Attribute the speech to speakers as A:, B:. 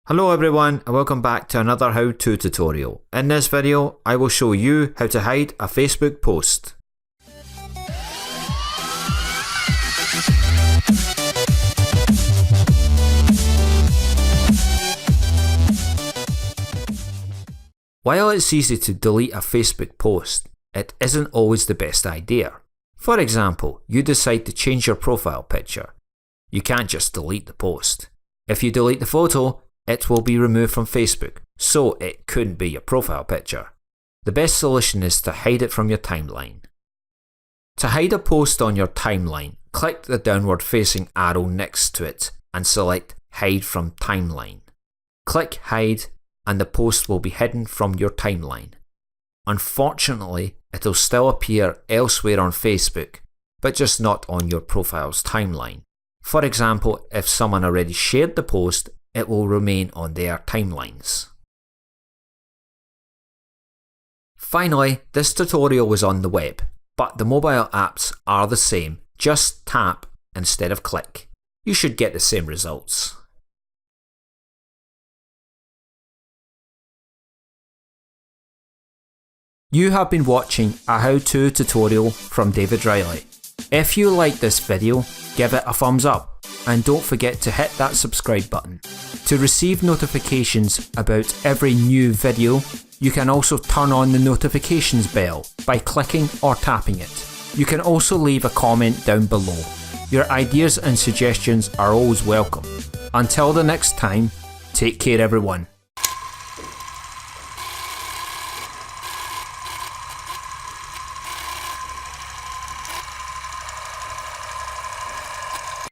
A: Hello everyone and welcome back to another how-to tutorial. In this video, I will show you how to hide a Facebook post. While it's easy to delete a Facebook post, it isn't always the best idea. For example, you decide to change your profile picture. You can't just delete the post. If you delete the photo, it will be removed from Facebook, so it couldn't be your profile picture. The best solution is to hide it from your timeline. To hide a post on your timeline, click the downward facing arrow next to it and select Hide from Timeline. Click Hide and the post will be hidden from your timeline. Unfortunately, it'll still appear elsewhere on Facebook, but just not on your profile's timeline. For example, if someone already shared the post, it will remain on their timelines. Finally, this tutorial was on the web, but the mobile apps are the same, just tap instead of click. You should get the same results. You have been watching a how-to tutorial from David Reilly. If you like this video, give it a thumbs up and don't forget to hit that subscribe button. To receive notifications about every new video, you can also turn on the notifications bell by clicking or tapping it. You can also leave a comment down below. Your ideas and suggestions are always welcome. Until the next time, take care everyone.